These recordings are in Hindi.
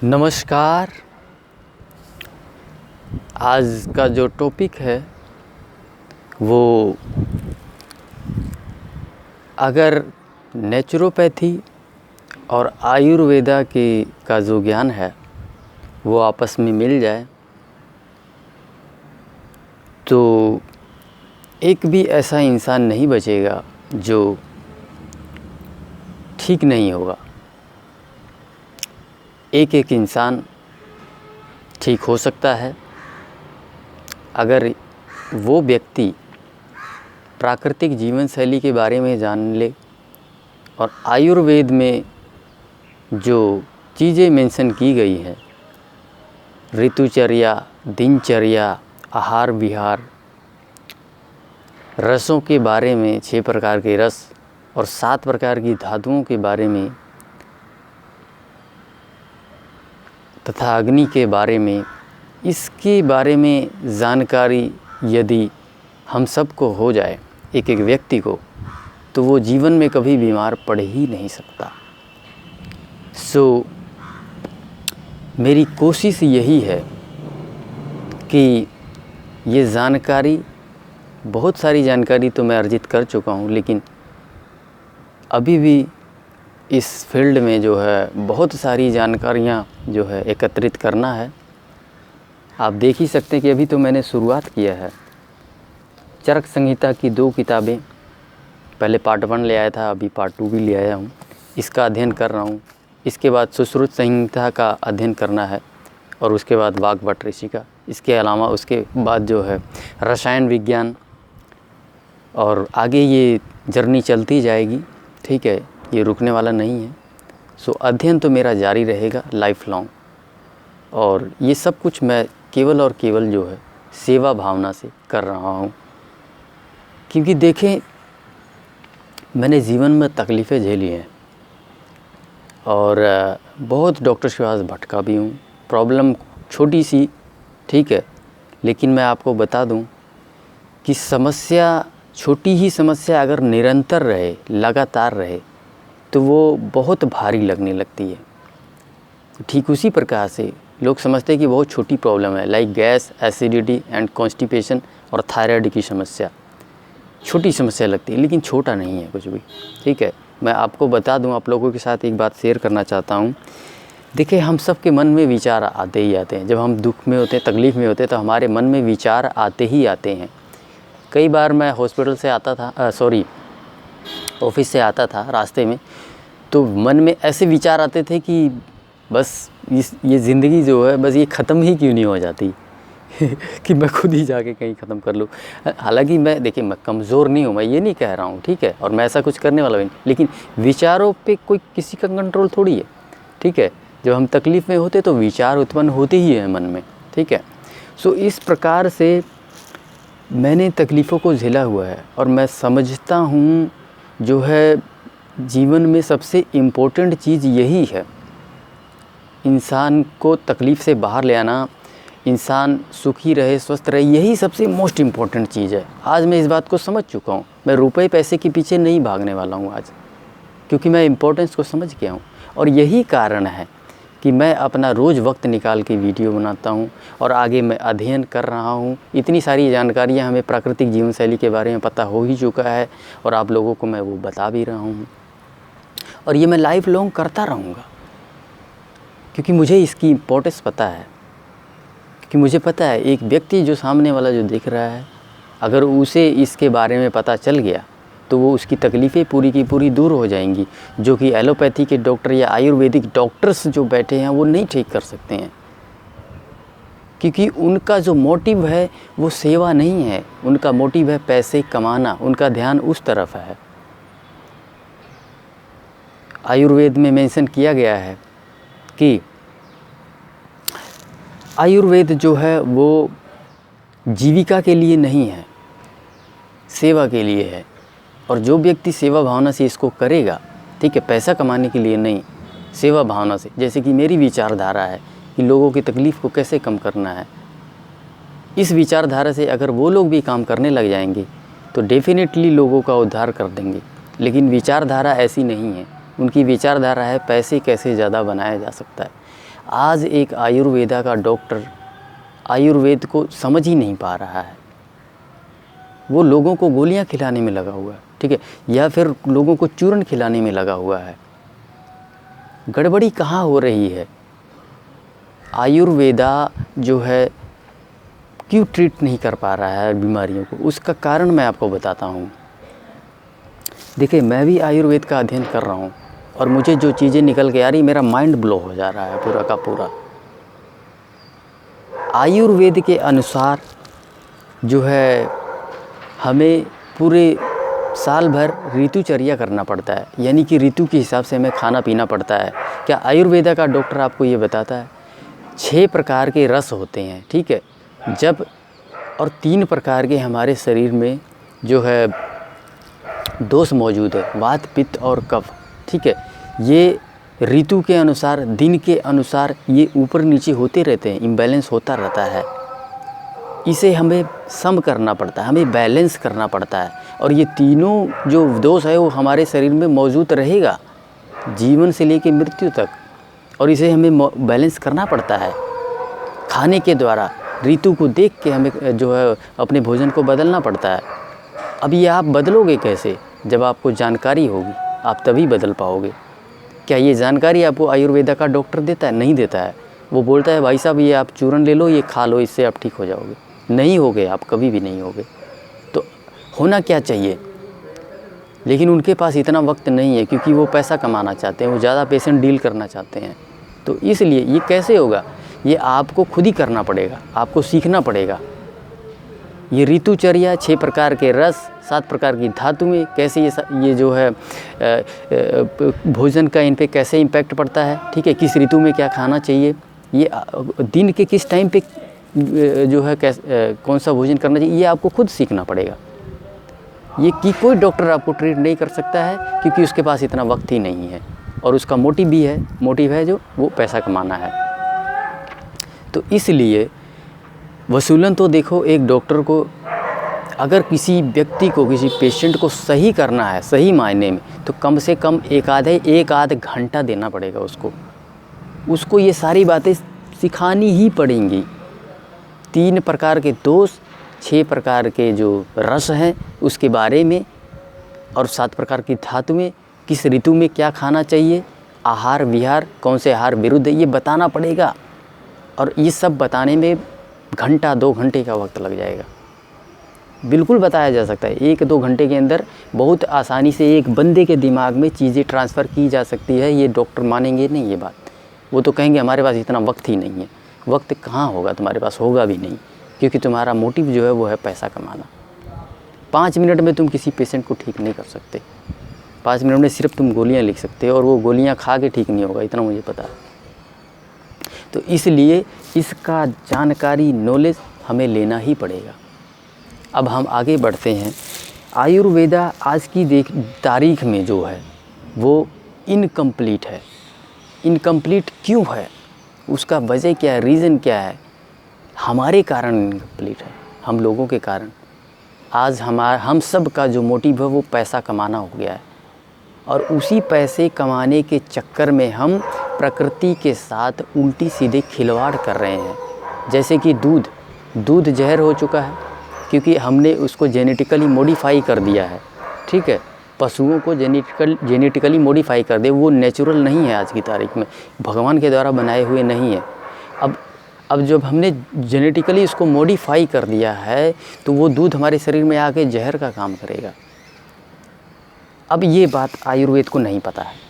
नमस्कार। आज का जो टॉपिक है वो अगर नेचुरोपैथी और आयुर्वेदा का जो ज्ञान है वो आपस में मिल जाए तो एक भी ऐसा इंसान नहीं बचेगा जो ठीक नहीं होगा। एक एक इंसान ठीक हो सकता है अगर वो व्यक्ति प्राकृतिक जीवन शैली के बारे में जान ले और आयुर्वेद में जो चीज़ें मेंशन की गई हैं, ऋतुचर्या, दिनचर्या, आहार विहार, रसों के बारे में 6 प्रकार के रस और 7 प्रकार की धातुओं के बारे में तथा अग्नि के बारे में, इसके बारे में जानकारी यदि हम सबको हो जाए, एक एक व्यक्ति को, तो वो जीवन में कभी बीमार पड़ ही नहीं सकता। मेरी कोशिश यही है कि ये जानकारी, बहुत सारी जानकारी तो मैं अर्जित कर चुका हूँ, लेकिन अभी भी इस फील्ड में जो है बहुत सारी जानकारियाँ जो है एकत्रित करना है। आप देख ही सकते हैं कि अभी तो मैंने शुरुआत किया है। चरक संहिता की 2 किताबें, पहले पार्ट 1 ले आया था, अभी पार्ट 2 भी ले आया हूँ। इसका अध्ययन कर रहा हूँ। इसके बाद सुश्रुत संहिता का अध्ययन करना है और उसके बाद वाग्भट ऋषि का। इसके अलावा उसके बाद जो है रसायन विज्ञान, और आगे ये जर्नी चलती जाएगी। ठीक है, ये रुकने वाला नहीं है। अध्ययन तो मेरा जारी रहेगा लाइफ लॉन्ग, और ये सब कुछ मैं केवल और केवल जो है सेवा भावना से कर रहा हूँ। क्योंकि देखें, मैंने जीवन में तकलीफ़ें झेली हैं और बहुत डॉक्टर्स के पास भटका भी हूँ। प्रॉब्लम छोटी सी, ठीक है, लेकिन मैं आपको बता दूँ कि समस्या, छोटी ही समस्या अगर निरंतर रहे, लगातार रहे, तो वो बहुत भारी लगने लगती है। ठीक उसी प्रकार से लोग समझते हैं कि बहुत छोटी प्रॉब्लम है, like gas, acidity and constipation और थायराइड की समस्या, छोटी समस्या लगती है, लेकिन छोटा नहीं है कुछ भी। ठीक है, मैं आपको बता दूं, आप लोगों के साथ एक बात शेयर करना चाहता हूं। देखिए, हम सब के मन में विचार आते ही आते हैं। जब हम दुख में होते हैं, तकलीफ़ में होते हैं, तो हमारे मन में विचार आते ही आते हैं। कई बार मैं हॉस्पिटल से आता था, ऑफिस से आता था, रास्ते में तो मन में ऐसे विचार आते थे कि बस ये ज़िंदगी जो है, बस ये ख़त्म ही क्यों नहीं हो जाती कि मैं खुद ही जाके कहीं ख़त्म कर लूँ। हालांकि देखिए, मैं कमज़ोर नहीं हूँ, मैं ये नहीं कह रहा हूँ, ठीक है, और मैं ऐसा कुछ करने वाला भी नहीं, लेकिन विचारों पे कोई किसी का कंट्रोल थोड़ी है। ठीक है, जब हम तकलीफ़ में होते तो विचार उत्पन्न होते ही हैं मन में। ठीक है, इस प्रकार से मैंने तकलीफ़ों को झेला हुआ है और मैं समझता हूँ जो है जीवन में सबसे इम्पोर्टेंट चीज़ यही है, इंसान को तकलीफ़ से बाहर ले आना, इंसान सुखी रहे, स्वस्थ रहे, यही सबसे मोस्ट इम्पोर्टेंट चीज़ है। आज मैं इस बात को समझ चुका हूँ। मैं रुपए पैसे के पीछे नहीं भागने वाला हूँ आज, क्योंकि मैं इम्पोर्टेंस को समझ गया हूँ। और यही कारण है कि मैं अपना रोज़ वक्त निकाल के वीडियो बनाता हूँ और आगे मैं अध्ययन कर रहा हूँ। इतनी सारी जानकारियाँ हमें प्राकृतिक जीवन शैली के बारे में पता हो ही चुका है और आप लोगों को मैं वो बता भी रहा हूँ, और ये मैं लाइफ लॉन्ग करता रहूँगा, क्योंकि मुझे इसकी इम्पोर्टेंस पता है। क्योंकि मुझे पता है एक व्यक्ति जो सामने वाला जो दिख रहा है, अगर उसे इसके बारे में पता चल गया तो वो उसकी तकलीफ़ें पूरी की पूरी दूर हो जाएंगी, जो कि एलोपैथी के डॉक्टर या आयुर्वेदिक डॉक्टर्स जो बैठे हैं वो नहीं ठीक कर सकते हैं। क्योंकि उनका जो मोटिव है वो सेवा नहीं है, उनका मोटिव है पैसे कमाना, उनका ध्यान उस तरफ है। आयुर्वेद में मेंशन किया गया है कि आयुर्वेद जो है वो जीविका के लिए नहीं है, सेवा के लिए है। और जो व्यक्ति सेवा भावना से इसको करेगा, ठीक है, पैसा कमाने के लिए नहीं, सेवा भावना से, जैसे कि मेरी विचारधारा है कि लोगों की तकलीफ़ को कैसे कम करना है, इस विचारधारा से अगर वो लोग भी काम करने लग जाएंगे तो डेफिनेटली लोगों का उद्धार कर देंगे। लेकिन विचारधारा ऐसी नहीं है, उनकी विचारधारा है पैसे कैसे ज़्यादा बनाया जा सकता है। आज एक आयुर्वेदा का डॉक्टर आयुर्वेद को समझ ही नहीं पा रहा है, वो लोगों को गोलियां खिलाने में लगा हुआ है, ठीक है, या फिर लोगों को चूर्ण खिलाने में लगा हुआ है। गड़बड़ी कहाँ हो रही है? आयुर्वेदा जो है क्यों ट्रीट नहीं कर पा रहा है बीमारियों को, उसका कारण मैं आपको बताता हूँ। देखिए, मैं भी आयुर्वेद का अध्ययन कर रहा हूँ और मुझे जो चीज़ें निकल के आ रही, मेरा माइंड ब्लो हो जा रहा है पूरा का पूरा। आयुर्वेद के अनुसार जो है हमें पूरे साल भर ऋतुचर्या करना पड़ता है, यानी कि ऋतु के हिसाब से हमें खाना पीना पड़ता है। क्या आयुर्वेदा का डॉक्टर आपको ये बताता है? 6 प्रकार के रस होते हैं, ठीक है, जब और 3 प्रकार के हमारे शरीर में जो है दोष मौजूद है, वात पित्त और कफ, ठीक है। ये ऋतु के अनुसार, दिन के अनुसार ये ऊपर नीचे होते रहते हैं, इम्बैलेंस होता रहता है। इसे हमें सम करना पड़ता है, हमें बैलेंस करना पड़ता है, और ये तीनों जो दोष है वो हमारे शरीर में मौजूद रहेगा जीवन से लेकर मृत्यु तक, और इसे हमें बैलेंस करना पड़ता है खाने के द्वारा। ऋतु को देख के हमें जो है अपने भोजन को बदलना पड़ता है। अब ये आप बदलोगे कैसे? जब आपको जानकारी होगी, आप तभी बदल पाओगे। क्या ये जानकारी आपको आयुर्वेदा का डॉक्टर देता है? नहीं देता है। वो बोलता है भाई साहब ये आप चूर्ण ले लो, ये खा लो, इससे आप ठीक हो जाओगे। नहीं होगे, आप कभी भी नहीं होगे। तो होना क्या चाहिए? लेकिन उनके पास इतना वक्त नहीं है, क्योंकि वो पैसा कमाना चाहते हैं, वो ज़्यादा पेशेंट डील करना चाहते हैं। तो इसलिए ये कैसे होगा? ये आपको खुद ही करना पड़ेगा, आपको सीखना पड़ेगा। ये ऋतुचर्या, 6 प्रकार के रस, 7 प्रकार की धातुएं, कैसे ये जो है भोजन का इन पे कैसे इम्पैक्ट पड़ता है, ठीक है, किस ऋतु में क्या खाना चाहिए, ये दिन के किस टाइम पे जो है कौन सा भोजन करना चाहिए, ये आपको खुद सीखना पड़ेगा। ये कि कोई डॉक्टर आपको ट्रीट नहीं कर सकता है, क्योंकि उसके पास इतना वक्त ही नहीं है, और उसका मोटिव है जो वो पैसा कमाना है। तो इसलिए वसूलन तो देखो, एक डॉक्टर को अगर किसी व्यक्ति को, किसी पेशेंट को सही करना है सही मायने में, तो कम से कम एक आध घंटा देना पड़ेगा उसको ये सारी बातें सिखानी ही पड़ेंगी। 3 प्रकार के दोष, 6 प्रकार के जो रस हैं उसके बारे में, और 7 प्रकार की धातुएं, किस ऋतु में क्या खाना चाहिए, आहार विहार, कौन से आहार विरुद्ध, ये बताना पड़ेगा। और ये सब बताने में घंटा 2 घंटे का वक्त लग जाएगा। बिल्कुल बताया जा सकता है, 1-2 घंटे के अंदर बहुत आसानी से एक बंदे के दिमाग में चीज़ें ट्रांसफ़र की जा सकती है। ये डॉक्टर मानेंगे नहीं ये बात, वो तो कहेंगे हमारे पास इतना वक्त ही नहीं है। वक्त कहाँ होगा, तुम्हारे पास होगा भी नहीं, क्योंकि तुम्हारा मोटिव जो है वो है पैसा कमाना। 5 मिनट में तुम किसी पेशेंट को ठीक नहीं कर सकते। 5 मिनट में सिर्फ तुम गोलियाँ लिख सकते हो, और वो गोलियाँ खा के ठीक नहीं होगा, इतना मुझे पता है। तो इसलिए इसका जानकारी, नॉलेज हमें लेना ही पड़ेगा। अब हम आगे बढ़ते हैं। आयुर्वेदा आज की तारीख में जो है वो इनकम्प्लीट है। इनकम्प्लीट क्यों है? उसका वजह क्या है, रीज़न क्या है? हमारे कारण इनकम्प्लीट है, हम लोगों के कारण। आज हम सब का जो मोटिव है वो पैसा कमाना हो गया है, और उसी पैसे कमाने के चक्कर में हम प्रकृति के साथ उल्टी सीधे खिलवाड़ कर रहे हैं। जैसे कि दूध जहर हो चुका है, क्योंकि हमने उसको जेनेटिकली मॉडिफाई कर दिया है, ठीक है। पशुओं को जेनेटिकली मॉडिफाई कर दे, वो नेचुरल नहीं है आज की तारीख में, भगवान के द्वारा बनाए हुए नहीं है। अब जब हमने जेनेटिकली इसको मॉडिफाई कर दिया है, तो वो दूध हमारे शरीर में आके जहर का काम करेगा। अब ये बात आयुर्वेद को नहीं पता है,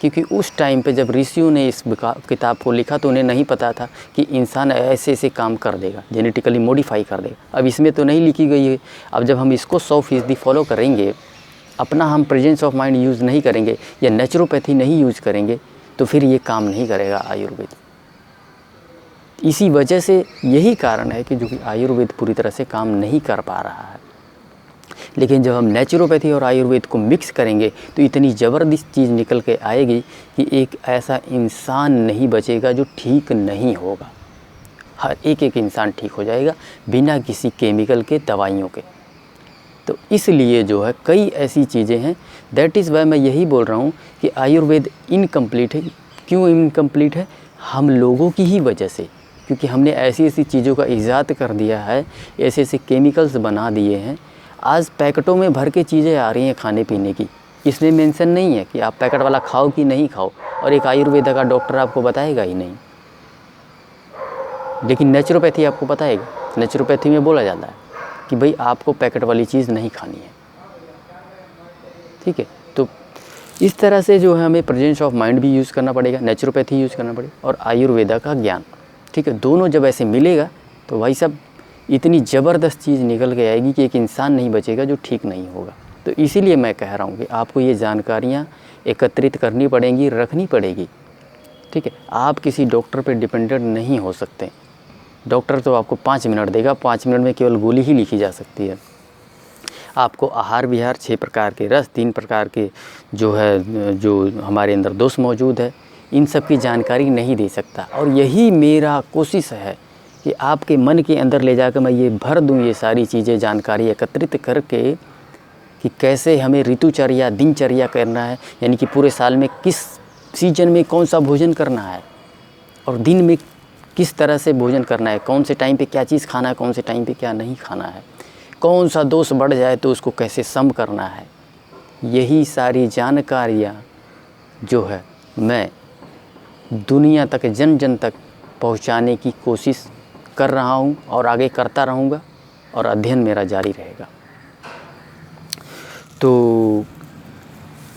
क्योंकि उस टाइम पे जब ऋषियों ने इस किताब को लिखा तो उन्हें नहीं पता था कि इंसान ऐसे ऐसे काम कर देगा, जेनेटिकली मॉडिफाई कर देगा। अब इसमें तो नहीं लिखी गई है। अब जब हम इसको 100% फॉलो करेंगे, अपना हम प्रेजेंस ऑफ माइंड यूज़ नहीं करेंगे या नेचुरोपैथी नहीं यूज़ करेंगे, तो फिर ये काम नहीं करेगा आयुर्वेद। इसी वजह से यही कारण है कि जो कि आयुर्वेद पूरी तरह से काम नहीं कर पा रहा है। लेकिन जब हम नेचुरोपैथी और आयुर्वेद को मिक्स करेंगे तो इतनी ज़बरदस्त चीज़ निकल के आएगी कि एक ऐसा इंसान नहीं बचेगा जो ठीक नहीं होगा। हर एक इंसान ठीक हो जाएगा बिना किसी केमिकल के, दवाइयों के। तो इसलिए जो है कई ऐसी चीज़ें हैं। दैट इज़ वाई मैं यही बोल रहा हूँ कि आयुर्वेद इनकम्प्लीट है। क्यों इनकम्प्लीट है? हम लोगों की ही वजह से, क्योंकि हमने ऐसी ऐसी चीज़ों का ईजाद कर दिया है, ऐसे ऐसे केमिकल्स बना दिए हैं। आज पैकेटों में भर के चीज़ें आ रही हैं खाने पीने की, इसमें मेंशन नहीं है कि आप पैकेट वाला खाओ कि नहीं खाओ, और एक आयुर्वेदा का डॉक्टर आपको बताएगा ही नहीं। लेकिन नेचुरोपैथी आपको बताएगा। नेचुरोपैथी में बोला जाता है कि भाई आपको पैकेट वाली चीज़ नहीं खानी है, ठीक है। तो इस तरह से जो है हमें प्रेजेंस ऑफ माइंड भी यूज़ करना पड़ेगा, नेचुरोपैथी यूज़ करना पड़ेगा, और आयुर्वेदा का ज्ञान, ठीक है। दोनों जब ऐसे मिलेगा तो भाई साहब इतनी ज़बरदस्त चीज़ निकल के आएगी कि एक इंसान नहीं बचेगा जो ठीक नहीं होगा। तो इसीलिए मैं कह रहा हूँ कि आपको ये जानकारियाँ एकत्रित करनी पड़ेंगी, रखनी पड़ेगी, ठीक है। आप किसी डॉक्टर पर डिपेंडेंट नहीं हो सकते। डॉक्टर तो आपको 5 मिनट देगा, 5 मिनट में केवल गोली ही लिखी जा सकती है। आपको आहार विहार, 6 प्रकार के रस, 3 प्रकार के जो हमारे अंदर दोष मौजूद है, इन सब की जानकारी नहीं दे सकता। और यही मेरा कोशिश है कि आपके मन के अंदर ले जाकर मैं ये भर दूँ ये सारी चीज़ें, जानकारी एकत्रित करके कि कैसे हमें ऋतुचर्या, दिनचर्या करना है, यानी कि पूरे साल में किस सीजन में कौन सा भोजन करना है, और दिन में किस तरह से भोजन करना है, कौन से टाइम पे क्या चीज़ खाना है, कौन से टाइम पे क्या नहीं खाना है, कौन सा दोष बढ़ जाए तो उसको कैसे सम करना है। यही सारी जानकारियाँ जो है मैं दुनिया तक, जन जन तक पहुँचाने की कोशिश कर रहा हूँ और आगे करता रहूँगा, और अध्ययन मेरा जारी रहेगा। तो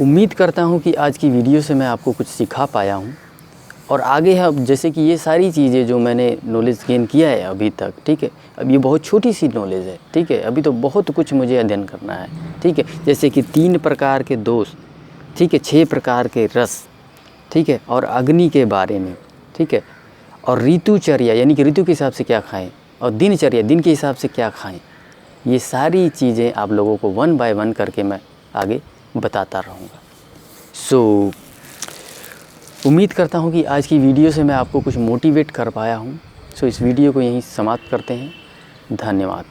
उम्मीद करता हूँ कि आज की वीडियो से मैं आपको कुछ सिखा पाया हूँ, और आगे है अब जैसे कि ये सारी चीज़ें जो मैंने नॉलेज गेन किया है अभी तक, ठीक है, अब ये बहुत छोटी सी नॉलेज है, ठीक है, अभी तो बहुत कुछ मुझे अध्ययन करना है, ठीक है। जैसे कि 3 प्रकार के दोष, ठीक है, 6 प्रकार के रस, ठीक है, और अग्नि के बारे में, ठीक है, और ऋतुचर्या यानी कि ऋतु के हिसाब से क्या खाएं, और दिनचर्या, दिन के हिसाब से क्या खाएं, ये सारी चीज़ें आप लोगों को 1 बाय 1 करके मैं आगे बताता रहूँगा। सो उम्मीद करता हूँ कि आज की वीडियो से मैं आपको कुछ मोटिवेट कर पाया हूँ। सो इस वीडियो को यहीं समाप्त करते हैं। धन्यवाद।